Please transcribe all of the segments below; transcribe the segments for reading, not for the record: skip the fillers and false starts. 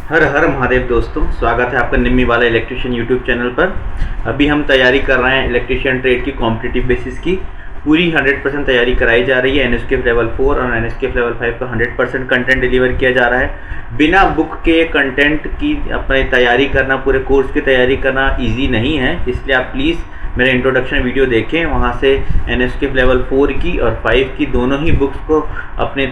हर हर महादेव दोस्तों, स्वागत है आपका निम्मी वाला इलेक्ट्रिशियन यूट्यूब चैनल पर। अभी हम तैयारी कर रहे हैं इलेक्ट्रिशियन ट्रेड की कॉम्पिटिटिव बेसिस की। पूरी 100% तैयारी कराई जा रही है। एनएसक्यूएफ लेवल 4 और एनएसक्यूएफ लेवल 5 का 100% कंटेंट डिलीवर किया जा रहा है। बिना बुक के कंटेंट की अपनी तैयारी करना, पूरे कोर्स की तैयारी करना ईजी नहीं है। इसलिए आप प्लीज़ मेरा इंट्रोडक्शन वीडियो देखें, वहाँ से एनएसक्यूएफ लेवल 4 की और 5 की दोनों ही बुक्स को अपने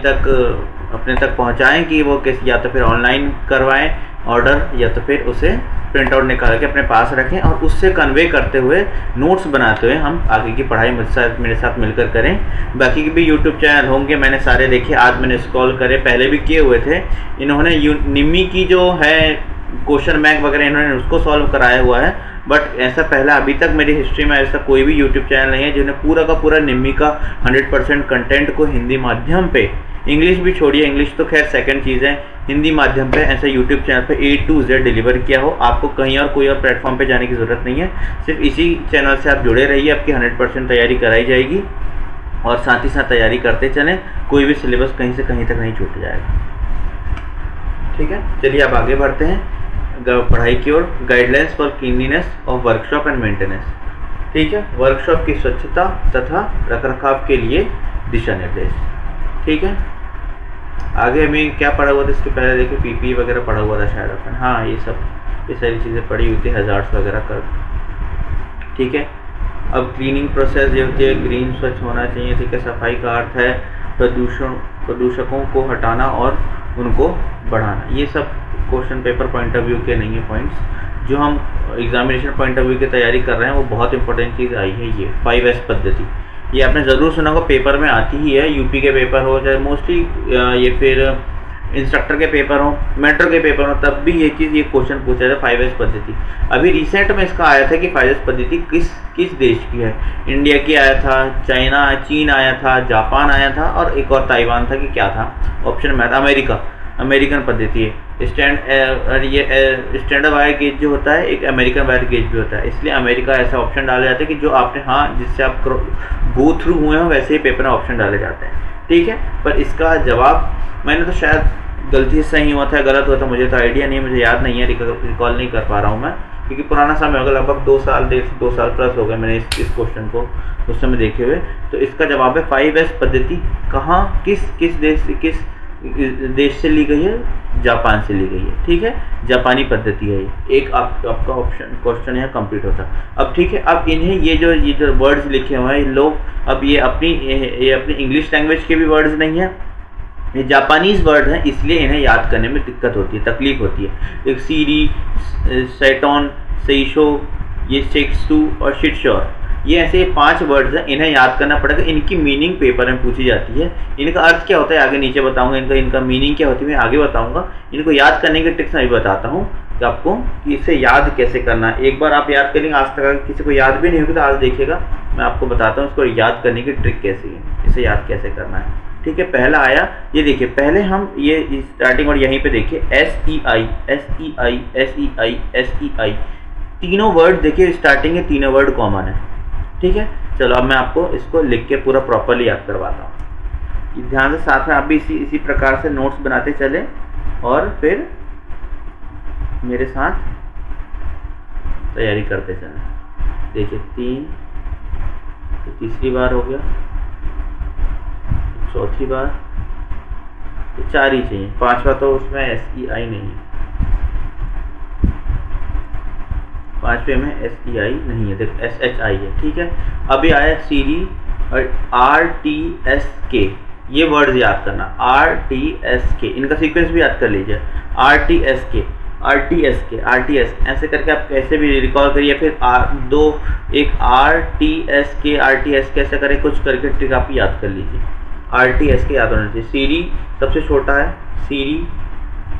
तक पहुँचाएँ कि वो कैसे, या तो फिर ऑनलाइन करवाएं ऑर्डर या तो फिर उसे प्रिंट आउट निकाल के अपने पास रखें और उससे कन्वे करते हुए नोट्स बनाते हुए हम आगे की पढ़ाई मेरे साथ मिलकर करें। बाकी के भी यूट्यूब चैनल होंगे, मैंने सारे देखे, आज मैंने स्क्रॉल करे, पहले भी किए हुए थे। इन्होंने निम्मी की जो है क्वेश्चन बैंक वगैरह इन्होंने उसको सॉल्व कराया हुआ है, बट ऐसा पहला अभी तक मेरी हिस्ट्री में ऐसा कोई भी यूट्यूब चैनल नहीं है जिन्होंने पूरा का पूरा निम्मी का 100% कंटेंट को हिंदी माध्यम पे, इंग्लिश भी छोड़िए, इंग्लिश तो खैर सेकंड चीज़ है, हिंदी माध्यम पे ऐसा यूट्यूब चैनल पे A to Z डिलीवर किया हो। आपको कहीं और कोई और प्लेटफॉर्म पे जाने की ज़रूरत नहीं है, सिर्फ इसी चैनल से आप जुड़े रहिए, आपकी 100% तैयारी कराई जाएगी और साथ ही साथ तैयारी करते चलें, कोई भी सिलेबस कहीं से कहीं तक नहीं छूट जाएगा। ठीक है, चलिए अब आगे बढ़ते हैं पढ़ाई की ओर। Guidelines for cleanliness of workshop and maintenance. ठीक है, वर्कशॉप की स्वच्छता तथा रखरखाव के लिए दिशा निर्देश। ठीक है, आगे हमें क्या पढ़ा हुआ था, इसके पहले देखिए पीपी वगैरह पढ़ा हुआ था शायद अपन। हाँ, ये सारी चीज़ें पढ़ी हुई थी, हजार्ड्स वगैरह कर। ठीक है, अब क्लीनिंग प्रोसेस ये होती है, ग्रीन स्वच्छ होना चाहिए। ठीक है, सफाई का अर्थ है प्रदूषकों को हटाना और उनको बढ़ाना। ये सब question paper point of view के नहीं है पॉइंट्स, जो हम एग्जामिनेशन पॉइंट ऑफ व्यू की तैयारी कर रहे हैं वो बहुत इंपॉर्टेंट चीज़ आई है। ये 5S पद्धति, ये आपने ज़रूर सुना होगा, पेपर में आती ही है। यूपी के पेपर हो चाहे मोस्टली ये फिर इंस्ट्रक्टर के पेपर हो, मेट्रो के पेपर हो, तब भी ये चीज़, ये क्वेश्चन पूछा जाए 5S पद्धति। अभी रिसेंट में इसका आया था कि 5S पद्धति किस देश की है। इंडिया की आया था, चाइना, चीन आया था, जापान आया था और एक और ताइवान था कि क्या था, ऑप्शन में था अमेरिकन पद्धति है। स्टैंडर्ड वायर गेज जो होता है, एक अमेरिकन वायर गेज भी होता है। इसलिए अमेरिका ऐसा ऑप्शन डाले जाते हैं कि जो आपने, हाँ, जिससे आप गो थ्रू हुए हो वैसे ही पेपर में ऑप्शन डाले जाते हैं। ठीक है, पर इसका जवाब मैंने तो शायद गलती से सही हुआ था, गलत हुआ था, मुझे तो आइडिया नहीं, मुझे याद नहीं है, रिकॉल नहीं कर पा रहा हूँ मैं, क्योंकि पुराना समय हो गया, लगभग 2 साल प्लस हो गए मैंने इस क्वेश्चन को उस समय देखे हुए। तो इसका जवाब है 5S पद्धति कहाँ, किस देश से ली गई है, जापान से ली गई है। ठीक है, जापानी पद्धति है ये। एक आपका ऑप्शन क्वेश्चन यहाँ कंप्लीट होता। अब ठीक है, अब इन्हें ये जो वर्ड्स लिखे हुए हैं लोग, अब ये अपनी इंग्लिश लैंग्वेज के भी वर्ड्स नहीं है, ये जापानीज वर्ड हैं, इसलिए इन्हें याद करने में दिक्कत होती है, तकलीफ होती है। एक सीरी, सेटॉन, सेइशो, ये शेक्सू और शिटशोर, ये ऐसे 5 वर्ड्स हैं, इन्हें याद करना पड़ेगा। इनकी मीनिंग पेपर में पूछी जाती है। इनका अर्थ क्या होता है आगे नीचे बताऊंगा, इनका मीनिंग क्या होती है मैं आगे बताऊंगा। इनको याद करने की ट्रिक्स मैं बताता हूँ कि आपको कि इसे याद कैसे करना है। एक बार आप याद करेंगे, आज तक अगर किसी को याद भी नहीं होगी तो आज देखिएगा, मैं आपको बताता हूँ इसको याद करने की ट्रिक कैसी है, इसे याद कैसे करना है। ठीक है, पहला आया, ये देखिए, पहले हम ये स्टार्टिंग और यहीं पे देखिए SEI, तीनों वर्ड देखिए, स्टार्टिंग के तीनों वर्ड कॉमन है। ठीक है, चलो अब मैं आपको इसको लिख के पूरा प्रॉपरली याद करवाता हूँ। ध्यान से साथ में आप भी इसी प्रकार से नोट्स बनाते चले और फिर मेरे साथ तैयारी करते चले। देखिए 3, तो तीसरी बार हो गया, चौथी बार, तो 4 ही चाहिए, 5वां तो उसमें SEI नहीं है, 5वें में SEI नहीं है, देखो SHI है। ठीक है, अभी आया सीरी और RTSK, ये वर्ड्स याद करना, RTSK, इनका सीक्वेंस भी याद कर लीजिए, RTSK ऐसे करके आप कैसे भी रिकॉल करिए। फिर एक RTSK ऐसे करके कुछ करके ट्रिक आप याद कर लीजिए। RTSK याद होना चाहिए। सीरी सबसे छोटा है, सीरी,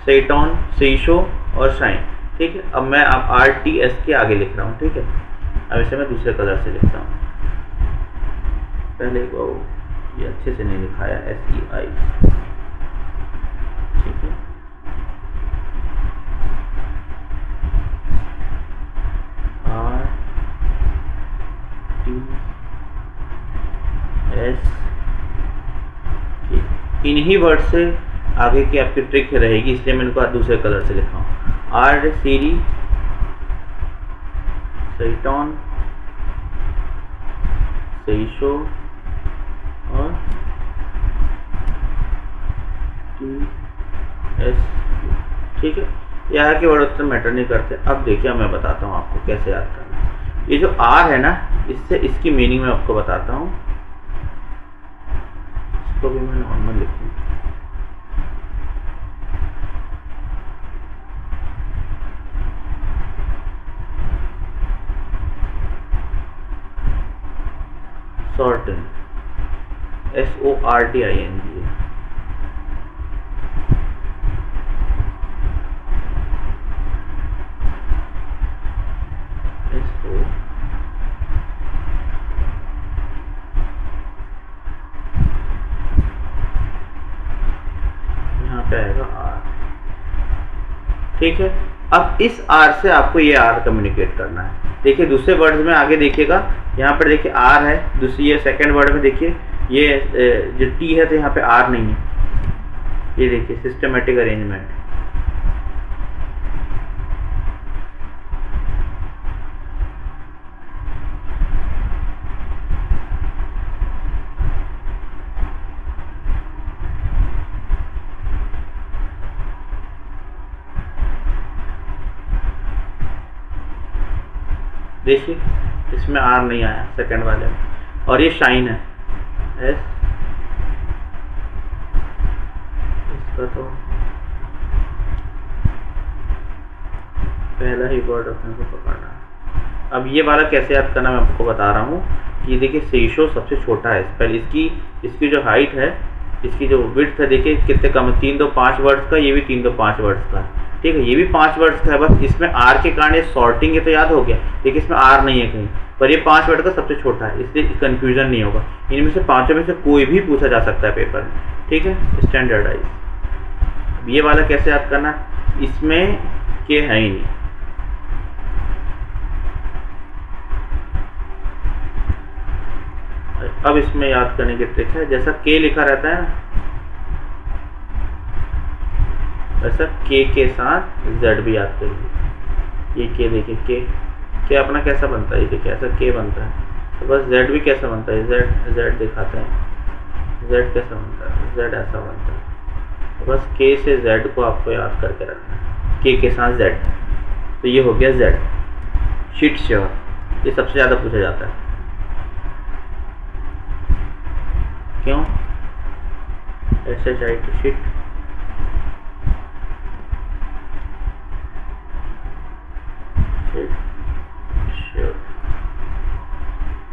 सेटॉन, सेइशो और शाइन। ठीक है, अब मैं आप RTSK आगे लिख रहा हूँ। ठीक है, अब इसे मैं दूसरे कलर से लिखता हूँ, पहले वो ये अच्छे से नहीं लिखाया, SEI। ठीक है, RTSK, इन्हीं वर्ड से आगे की आपकी ट्रिक रहेगी, इसलिए मैं इनको दूसरे कलर से लिखा हूँ। आर सीरी, सेइटोन, सेइशो और TS। ठीक है, यहाँ के वर्ड उत्तर मैटर नहीं करते। अब देखिए मैं बताता हूँ आपको कैसे याद करना है। ये जो R है ना, इससे इसकी मीनिंग मैं आपको बताता हूँ। इसको भी मैं नॉर्मल लिखूँ। Sorting, SORTING। यहाँ पे आएगा R। ठीक है, अब इस R से आपको ये R कम्युनिकेट करना है। देखिए दूसरे वर्ड में आगे देखिएगा, यहाँ पर देखिए R है, दूसरी ये सेकेंड वर्ड में देखिए ये जो T है तो यहाँ पे R नहीं है। ये देखिए सिस्टमेटिक अरेंजमेंट। देखिए इसमें R नहीं आया सेकंड वाले में, और ये शाइन है S। इसका तो पहला ही वर्ड अपने को पकड़ना है। अब ये वाला कैसे याद करना मैं आपको बता रहा हूँ कि देखिए सेइशो सबसे छोटा है। पहले इसकी जो हाइट है, इसकी जो विड्थ है, देखिए कितने कम है, 3 2 5 वर्ड्स का। ये भी 3 2 5 वर्ड्स का है। ठीक है, ये भी 5 वर्ड्स का है। बस इसमें R के कारण ये सॉर्टिंग है तो याद हो गया। देखिए इसमें R नहीं है कहीं पर, ये 5 वर्ड का सबसे छोटा है, इसलिए कंफ्यूजन नहीं होगा। इनमें से पांचों में से कोई भी पूछा जा सकता है पेपर में। ठीक है, स्टैंडर्डाइज। ये वाला कैसे याद करना, इसमें के है ही नहीं। अब इसमें याद करने की ट्रिक है, जैसा के लिखा रहता है ना, वैसा के साथ Z भी याद करिए। ये के देखिए, के अपना कैसा बनता है, ये देखिए ऐसा के बनता है। तो बस Z भी कैसा बनता है, Z दिखाते हैं। Z कैसा बनता है, Z ऐसा बनता है। तो बस के से Z को आपको याद करके रखना है, के साथ Z। तो ये हो गया Z। शीट श्योर, ये सबसे ज़्यादा पूछा जाता है। क्यों? SHIT sheet.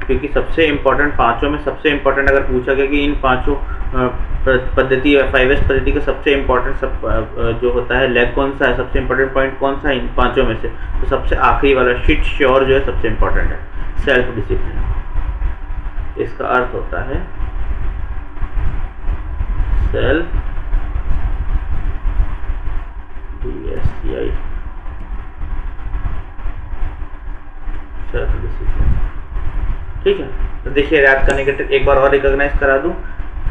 क्योंकि सबसे इम्पोर्टेंट, पांचों में सबसे इम्पोर्टेंट अगर पूछा गया कि इन पांचों पद्धति 5S पद्धति का सबसे इम्पोर्टेंट जो होता है लेग कौन सा है, सबसे इम्पोर्टेंट पॉइंट कौन सा है इन पांचों में से, तो सबसे आखिरी वाला शीट श्योर जो है सबसे इम्पोर्टेंट है। सेल्फ डिसिप्लिन, इसका अर्थ होता है सेल्फ DSCI, सेल्फ डिसिप्लिन। ठीक है, तो देखिए याद करने के ट्रिक एक बार और रिकॉग्नाइज करा दूं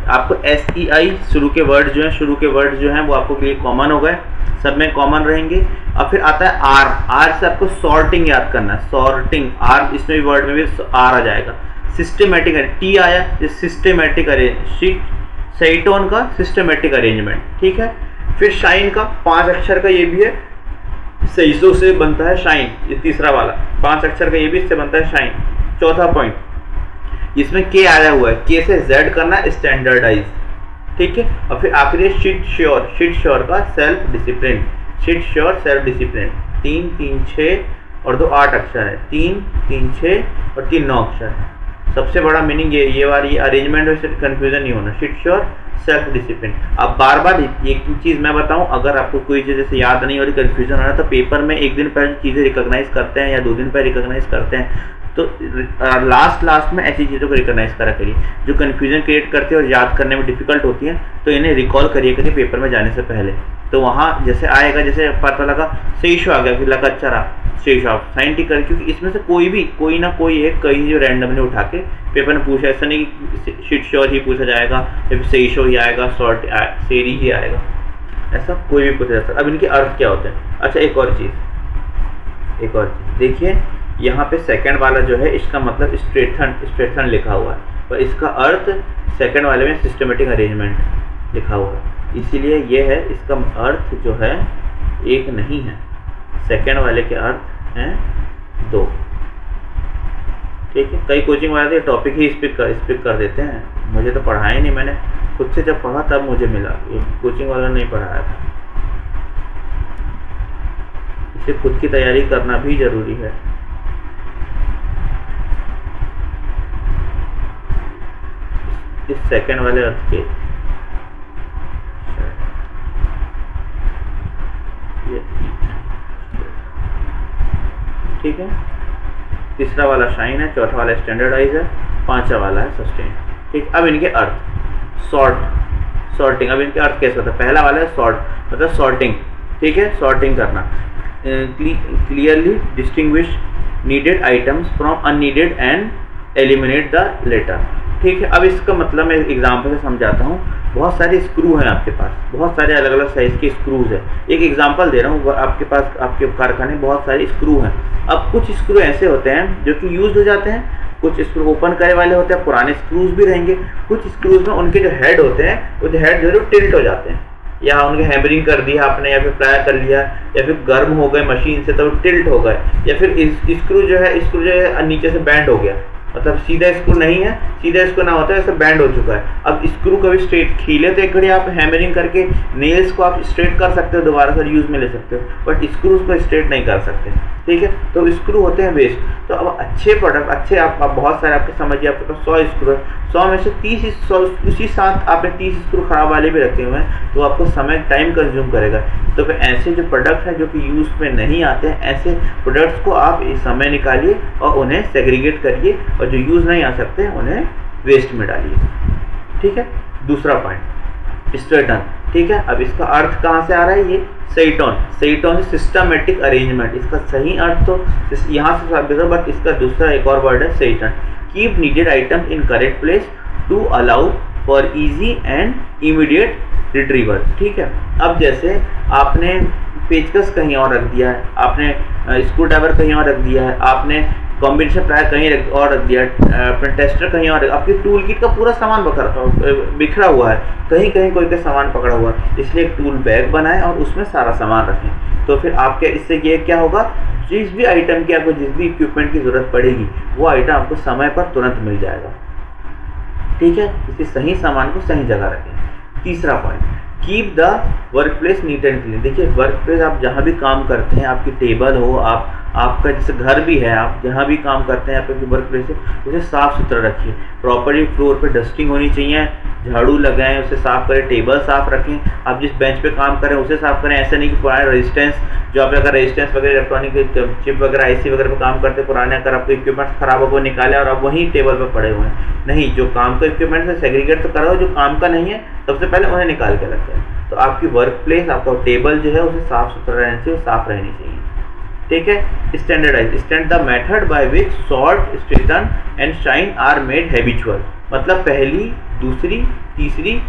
आपको। SEI शुरू के वर्ड जो हैं वो आपको लिए कॉमन हो गए, सब में कॉमन रहेंगे। अब फिर आता है R से आपको सॉर्टिंग याद करना है। सॉर्टिंग R, इसमें भी वर्ड में भी R आ जाएगा। सिस्टमेटिक T आया, सिस्टमेटिक अरेंज, सेइटोन का सिस्टमेटिक अरेंजमेंट। ठीक है, फिर शाइन का 5 अक्षर का ये भी है, सेइशो से बनता है शाइन। ये तीसरा वाला 5 अक्षर का ये भी इससे बनता है शाइन। चौथा पॉइंट, इसमें के आया हुआ है, के से Z करना स्टैंडर्डाइज। ठीक है, और फिर आखिरी शीट श्योर का self discipline. Sheet sure self discipline 3 3 6 और 2 8 अक्षर है। 3 3 6 और 3 9 अक्षर है। सबसे बड़ा मीनिंग ये वाली अरेंजमेंट है, कंफ्यूजन नहीं होना। Sheet sure self discipline. अब बार बार एक चीज़ मैं बताऊं, अगर आपको कोई चीज़ जैसे याद नहीं हो रही, कंफ्यूजन हो रहा है, तो पेपर में एक दिन पहले चीज़ें रिकॉग्नाइज करते हैं या 2 दिन पहले रिकॉग्नाइज करते हैं, तो लास्ट में ऐसी चीज़ों को रिकॉग्नाइज करा करिए जो कन्फ्यूजन क्रिएट करती है और याद करने में डिफिकल्ट होती हैं। तो इन्हें रिकॉल करिए पेपर में जाने से पहले। तो वहाँ जैसे आएगा, जैसे पता लगा सेइशो आ गया, फिर लगा अच्छा रहा सेइशो साइन टी कर, क्योंकि इसमें से कोई ना कोई एक कहीं जो रैंडमली उठा के पेपर में पूछा, ऐसा नहीं कि शीट श्योर ही पूछा जाएगा या फिर सेइशो ही आएगा, सेरी ही आएगा। ऐसा कोई भी पूछ सकता है। अब इनके अर्थ क्या होते हैं? अच्छा एक और चीज़ देखिए, यहाँ पे सेकंड वाला जो है इसका मतलब स्ट्रेटन लिखा हुआ है, पर इसका अर्थ सेकंड वाले में सिस्टमेटिक अरेंजमेंट लिखा हुआ है, इसीलिए ये है, इसका अर्थ जो है एक नहीं है, सेकंड वाले के अर्थ हैं 2। ठीक है, कई कोचिंग वाले टॉपिक ही स्पिक कर देते हैं, मुझे तो पढ़ाया ही नहीं, मैंने खुद से जब पढ़ा तब मुझे मिला, कोचिंग वाला नहीं पढ़ाया था। इसे खुद की तैयारी करना भी जरूरी है। इस सेकंड वाले अर्थ के ठीक है, तीसरा वाला शाइन है, चौथा वाला स्टैंडर्डाइज है, पांचवा वाला है सस्टेन। ठीक, अब इनके अर्थ सॉर्टिंग। अब इनके अर्थ कैसे होता है? पहला वाला है सॉर्ट, मतलब सॉर्टिंग। ठीक है, सॉर्टिंग करना, clearly distinguish needed items from unneeded and eliminate the latter. ठीक है, अब इसका मतलब मैं एग्जाम्पल से समझाता हूँ। बहुत सारे स्क्रू हैं आपके पास, बहुत सारे अलग अलग साइज के स्क्रूज हैं। एक एग्जांपल दे रहा हूँ, आपके पास आपके कारखाने बहुत सारे स्क्रू हैं। अब कुछ स्क्रू ऐसे होते हैं जो कि यूज हो जाते हैं, कुछ स्क्रू ओपन करे वाले होते हैं, पुराने स्क्रूज भी रहेंगे। कुछ स्क्रूज में उनके जो हेड होते हैं वो जो हेड जो है टिल्ट हो जाते हैं, या उनके हैमरिंग कर दिया आपने, या फिर फ्राई कर लिया, या फिर गर्म हो गए मशीन से तो टिल्ट हो गए, या फिर स्क्रू जो है नीचे से बैंड हो गया, मतलब सीधा स्क्रू नहीं है, सीधा स्क्रू ना होता है, ऐसा बैंड हो चुका है। अब स्क्रू कभी स्ट्रेट खीले तो एक घड़ी आप हैमरिंग करके नेल्स को आप स्ट्रेट कर सकते हो, दोबारा से यूज में ले सकते हो, बट स्क्रूज को स्ट्रेट नहीं कर सकते। ठीक है, तो स्क्रू होते हैं वेस्ट। तो अब अच्छे प्रोडक्ट, अच्छे आप बहुत सारे आपके समझिए, आपके पास 100 स्क्रू है, 100 में से 30 उसी साथ आपने 30 स्क्रू खराब वाले भी रखे हुए हैं, तो आपको समय टाइम कंज्यूम करेगा। तो फिर ऐसे जो प्रोडक्ट हैं जो कि यूज में नहीं आते हैं, ऐसे प्रोडक्ट्स को आप इस समय निकालिए और उन्हें सेग्रीगेट करिए, और जो यूज नहीं आ सकते उन्हें वेस्ट में डालिए। ठीक है, दूसरा पॉइंट स्ट्रेटन। ठीक है, अब इसका अर्थ कहाँ से आ रहा है? ये सेइटोन सिस्टमेटिक अरेंजमेंट, इसका सही अर्थ तो यहाँ से साबित है, बट इसका दूसरा एक और वर्ड है seiton. Keep needed item in correct place to allow for easy and immediate retrieval. ठीक है, अब जैसे आपने पेचकस कहीं और रख दिया है, आपने स्क्रू ड्राइवर कहीं और रख दिया है, आपने कॉम्बिनेशन प्लायर कहीं और रख दिया, अपने टेस्टर कहीं और, आपकी टूल किट का पूरा सामान बिखरा हुआ है, कहीं कोई का सामान पकड़ा हुआ है, इसलिए एक टूल बैग बनाएं और उसमें सारा सामान रखें। तो फिर आपके इससे ये क्या होगा, जिस भी आइटम की आपको जिस भी इक्विपमेंट की जरूरत पड़ेगी वो आइटम आपको समय पर तुरंत मिल जाएगा। ठीक है, इसलिए सही सामान को सही जगह रखें। तीसरा point, keep the work place neat and clean. देखिए, वर्क प्लेस आप जहाँ भी काम करते हैं, आपकी टेबल हो, आपका जैसे घर भी है, आप जहाँ भी काम करते हैं आपकी वर्क प्लेस है, उसे साफ सुथरा रखिए। प्रॉपर्ली फ्लोर पे डस्टिंग होनी चाहिए, झाड़ू लगाएं, उसे साफ करें, टेबल साफ रखें, आप जिस बेंच पे काम करें उसे साफ करें। ऐसा नहीं कि पुराने रेजिस्टेंस जो आप अगर रेजिस्टेंस वगैरह इलेक्ट्रॉनिक चिप वगैरह IC वगैरह पे काम करते पुराने, अगर आपको इक्विपमेंट खराब हो वो निकाले और आप वहीं टेबल पर पड़े हुए हैं, नहीं, जो काम का इक्विपमेंट है सेग्रीगेट तो कराओ, जो काम का नहीं है सबसे पहले उन्हें निकाल के रखते हैं। तो आपकी वर्क प्लेस, आपका टेबल जो है उसे साफ सुथरा रहना चाहिए, साफ रहनी चाहिए। ठीक है, standardise the method by which sort, straighten and shine are made habitual. मतलब पहली, दूसरी, तीसरी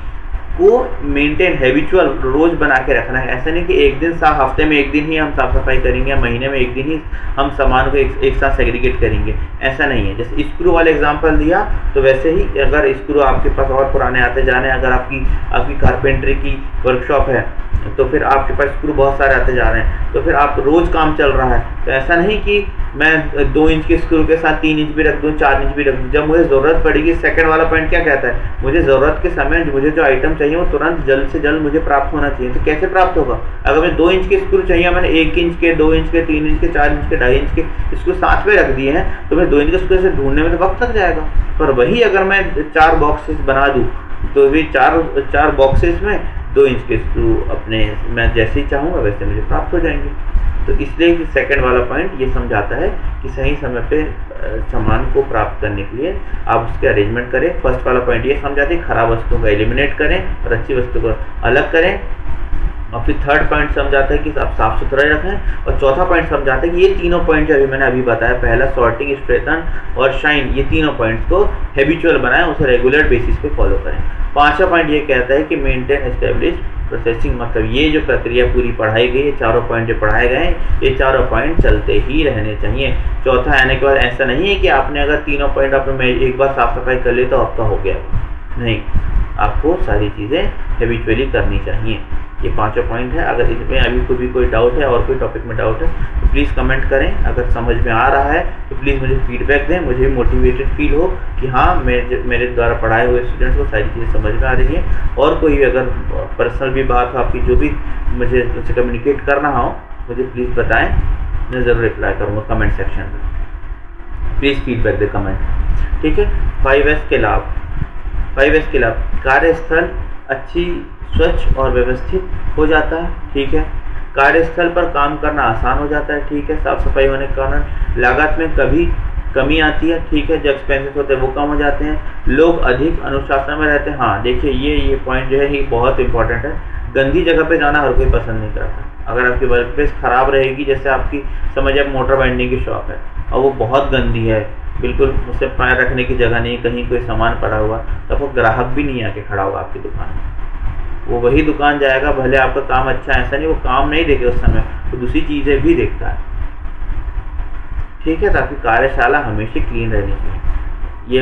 को मेंटेन हैबिचुअल रोज बना के रखना है। ऐसा नहीं कि एक दिन साफ, हफ्ते में एक दिन ही हम साफ सफाई करेंगे, महीने में एक दिन ही हम सामान को एक साथ सेग्रीगेट करेंगे, ऐसा नहीं है। जैसे स्क्रू वाले एग्जांपल दिया, तो वैसे ही अगर स्क्रू आपके पास और पुराने आते जाने, अगर आपकी कारपेंटरी की वर्कशॉप है तो फिर आपके पास स्क्रू बहुत सारे आते जा रहे हैं, तो फिर आप रोज काम चल रहा है, तो ऐसा नहीं कि मैं 2 इंच के स्क्रू के साथ 3 इंच भी रख दूं, 4 इंच भी रख दूं, जब मुझे ज़रूरत पड़ेगी। सेकंड वाला पॉइंट क्या कहता है, मुझे ज़रूरत के समय मुझे जो आइटम चाहिए वो तुरंत जल्द से जल्द मुझे प्राप्त होना चाहिए। तो कैसे प्राप्त होगा? अगर मुझे 2 इंच के स्क्रू चाहिए, मैंने 1 इंच के, 2 इंच के, 3 इंच के, 4 इंच के, 2.5 इंच के स्क्रू साथ में रख दिए हैं, तो मैं 2 इंच के स्क्रू से ढूंढने में तो वक्त लग जाएगा। पर वही अगर मैं 4 बॉक्सेस बना दूँ, तो भी 4 बॉक्सेस में 2 इंच के स्क्रू अपने मैं जैसे ही चाहूँगा वैसे मुझे प्राप्त हो जाएंगे। तो इसलिए कि सेकंड वाला पॉइंट ये समझाता है कि सही समय पे सामान को प्राप्त करने के लिए आप उसके अरेंजमेंट करें। फर्स्ट वाला पॉइंट ये समझाते हैं खराब वस्तुओं को एलिमिनेट करें और अच्छी वस्तु को अलग करें, और फिर थर्ड पॉइंट समझाता है कि आप साफ सुथरा रखें, और चौथा पॉइंट समझाता है कि ये तीनों पॉइंट जो मैंने अभी बताया, पहला सॉर्टिंग, स्ट्रेटन और शाइन, ये तीनों पॉइंट्स को हैबिचुअल बनाएं, उसे रेगुलर बेसिस पे फॉलो करें। पांचवा पॉइंट ये कहता है कि मेंटेन एस्टेब्लिश प्रोसेसिंग, मतलब ये जो प्रक्रिया पूरी पढ़ाई गई है, चारों पॉइंट जो पढ़ाए गए हैं, ये चारों पॉइंट चलते ही रहने चाहिए। चौथा आने के बाद ऐसा नहीं है कि आपने अगर तीनों पॉइंट आपने एक बार साफ सफाई कर ली तो आपका हो गया, नहीं, आपको सारी चीज़ें हैबिचुअली करनी चाहिए। ये पांचों पॉइंट है। अगर इसमें अभी भी कोई डाउट है और कोई टॉपिक में डाउट है तो प्लीज़ कमेंट करें। अगर समझ में आ रहा है तो प्लीज़ मुझे फीडबैक दें, मुझे मोटिवेटेड फील हो कि हाँ मेरे द्वारा पढ़ाए हुए स्टूडेंट्स को सारी चीज़ें समझ में आ रही हैं। और कोई अगर पर्सनल भी बात हो आपकी, जो भी मुझे उससे कम्युनिकेट करना हो, मुझे प्लीज़ बताएँ, मैं ज़रूर रिप्लाई करूँगा कमेंट सेक्शन में। प्लीज़ फीडबैक दे कमेंट, ठीक है। 5S के लाभ, 5S के लाभ, कार्यस्थल अच्छी, स्वच्छ और व्यवस्थित हो जाता है, ठीक है। कार्यस्थल पर काम करना आसान हो जाता है, ठीक है, साफ सफाई होने के कारण। लागत में कभी कमी आती है, ठीक है, जो एक्सपेंसेस होते हैं वो कम हो जाते हैं। लोग अधिक अनुशासन में रहते हैं। हाँ देखिए, ये पॉइंट जो है ये बहुत इंपॉर्टेंट है। गंदी जगह पे जाना हर कोई पसंद नहीं करता। अगर आपकी वर्क प्लेस खराब रहेगी, जैसे आपकी समझ आप मोटर बाइंडिंग की शॉप है और वो बहुत गंदी है, बिल्कुल उससे पैर रखने की जगह नहीं, कहीं कोई सामान पड़ा हुआ, तब वो ग्राहक भी नहीं आके खड़ा होगा आपकी दुकान में। वो वही दुकान जाएगा, भले आपका काम अच्छा है, ऐसा नहीं वो काम नहीं देखे उस समय, तो दूसरी चीज़ें भी देखता है, ठीक है। ताकि कार्यशाला हमेशा क्लीन रहनी चाहिए। ये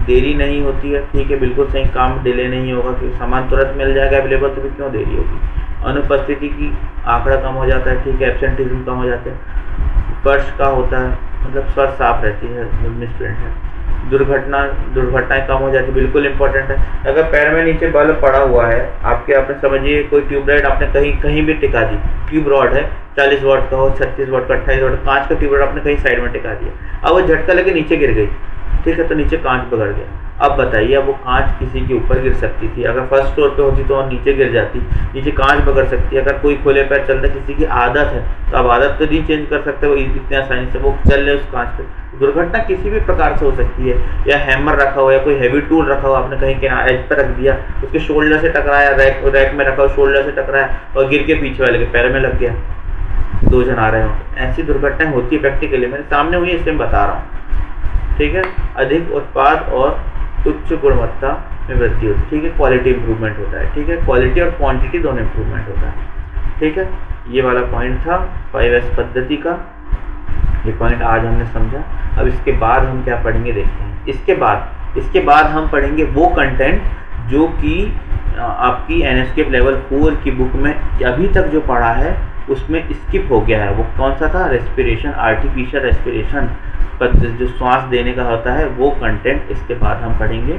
देरी नहीं होती है, ठीक है, बिल्कुल सही, काम डिले नहीं होगा, क्योंकि सामान तुरंत मिल जाएगा अवेलेबल, तो फिर क्यों देरी होगी। अनुपस्थिति की आंकड़ा कम हो जाता है, ठीक है, एब्सेंटिज्म कम हो जाते हैं। फर्श का होता है, मतलब फर्श साफ रहती है, स्टूडेंट है। दुर्घटनाएं कम हो जाती है, बिल्कुल इंपॉर्टेंट है। अगर पैर में नीचे बल्ब पड़ा हुआ है आपके, आपने समझिए कोई ट्यूबलाइट आपने कहीं भी टिका दी, ट्यूब रॉड है, 40 वाट का हो, 36 वाट का, 28 वाट, कांच का ट्यूब रॉड आपने कहीं साइड में टिका दिया, अब वो झटका लगे नीचे गिर गई, ठीक है, तो नीचे कांच बिगड़ गया। अब बताइए, अब वो कांच किसी के ऊपर गिर सकती थी, अगर फर्स्ट फ्लोर पे होती तो और नीचे गिर जाती, नीचे कांच बिगड़ सकती है। अगर कोई खुले पैर चलता है, किसी की आदत है, तो अब आदत तो नहीं चेंज कर सकते वो इतने आसानी से, वो चल रहे उस कांच पे। दुर्घटना किसी भी प्रकार से हो सकती है, या हैमर रखा हो या कोई हैवी टूल रखा हो आपने कहीं के एज पर रख दिया, उसके शोल्डर से टकराया, रैक में रखा हो, शोल्डर से टकराया और गिर के पीछे वाले के पैर में लग गया, 2 जन आ रहे हो, ऐसी दुर्घटनाएं होती है प्रैक्टिकली, मेरे सामने हुई, इसलिए मैं बता रहा हूँ, ठीक है। अधिक उत्पाद और उच्च गुणवत्ता में वृद्धि होती है, ठीक है, क्वालिटी इंप्रूवमेंट होता है, ठीक है, क्वालिटी और क्वांटिटी दोनों इंप्रूवमेंट होता है, ठीक है। ये वाला पॉइंट था 5S पद्धति का, ये पॉइंट आज हमने समझा। अब इसके बाद हम क्या पढ़ेंगे देखते हैं। इसके बाद हम पढ़ेंगे वो कंटेंट जो कि आपकी NSQF लेवल 4 की बुक में अभी तक जो पढ़ा है उसमें स्किप हो गया है। वो कौन सा था? रेस्पिरेशन, आर्टिफिशियल रेस्पिरेशन, जो श्वास देने का होता है, वो कंटेंट इसके बाद हम पढ़ेंगे।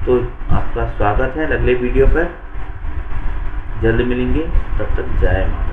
तो आपका स्वागत है अगले वीडियो पर, जल्द मिलेंगे, तब तक जय माता।